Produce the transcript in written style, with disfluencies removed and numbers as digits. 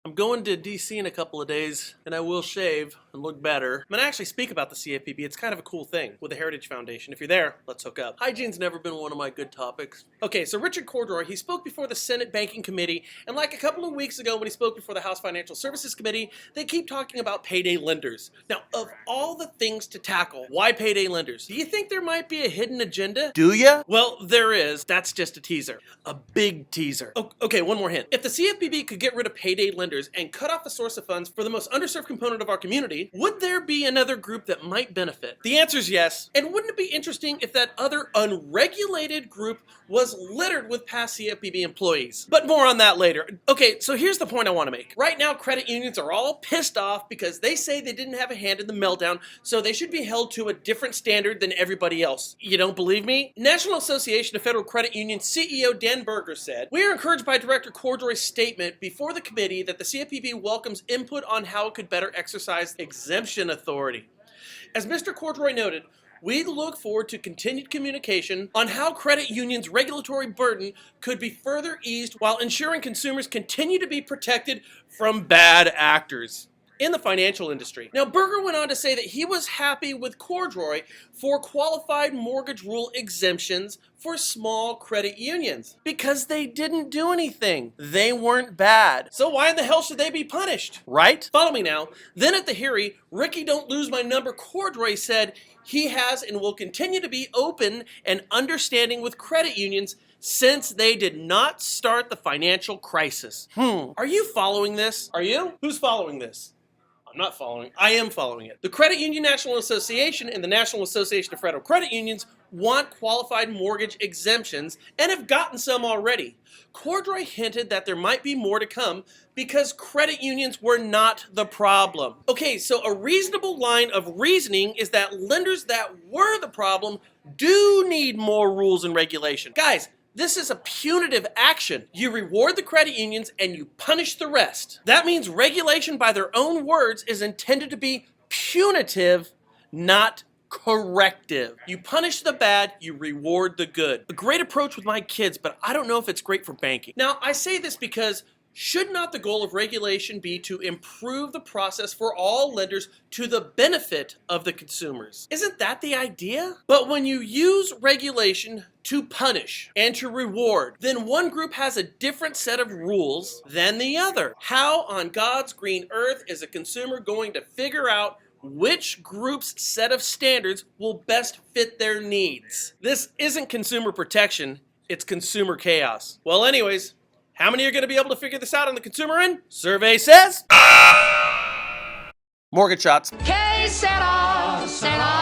I'm going to DC in a couple of days, and I will shave and look better. I'm gonna actually speak about the CFPB. It's kind of a cool thing with the Heritage Foundation. If you're there, let's hook up. Hygiene's never been one of my good topics. Okay, so Richard Cordray, he spoke before the Senate Banking Committee, and like a couple of weeks ago when he spoke before the House Financial Services Committee, they keep talking about payday lenders. Now, of all the things to tackle, why payday lenders? Do you think there might be a hidden agenda? Do ya? Well, there is. That's just a teaser. A big teaser. Okay, one more hint. If the CFPB could get rid of payday lenders and cut off the source of funds for the most underserved component of our community, would there be another group that might benefit? The answer is yes. And wouldn't it be interesting if that other unregulated group was littered with past CFPB employees? But more on that later. Okay, so here's the point I want to make. Right now, credit unions are all pissed off because they say they didn't have a hand in the meltdown, so they should be held to a different standard than everybody else. You don't believe me? National Association of Federal Credit Unions CEO Dan Berger said, "We are encouraged by Director Cordray's statement before the committee that the CFPB welcomes input on how it could better exercise exemption authority. As Mr. Cordray noted, we look forward to continued communication on how credit unions' regulatory burden could be further eased while ensuring consumers continue to be protected from bad actors in the financial industry." Now, Berger went on to say that he was happy with Cordray for qualified mortgage rule exemptions for small credit unions because they didn't do anything. They weren't bad. So why in the hell should they be punished? Right? Follow me now. Then at the hearing, Ricky Don't Lose My Number Cordray said he has and will continue to be open and understanding with credit unions since they did not start the financial crisis. Are you following this? Are you? Who's following this? I'm not following. I am following it. The Credit Union National Association and the National Association of Federal Credit Unions want qualified mortgage exemptions and have gotten some already. Cordray hinted that there might be more to come because credit unions were not the problem. Okay, so a reasonable line of reasoning is that lenders that were the problem do need more rules and regulation. Guys, this is a punitive action. You reward the credit unions and you punish the rest. That means regulation, by their own words, is intended to be punitive, not corrective. You punish the bad, you reward the good. A great approach with my kids, but I don't know if it's great for banking. Now, I say this because should not the goal of regulation be to improve the process for all lenders to the benefit of the consumers? Isn't that the idea? But when you use regulation to punish and to reward, then one group has a different set of rules than the other. How on God's green earth is a consumer going to figure out which group's set of standards will best fit their needs? This isn't consumer protection, it's consumer chaos. Well, anyways, how many are going to be able to figure this out on the consumer end? Survey says mortgage shots. Que sera, sera.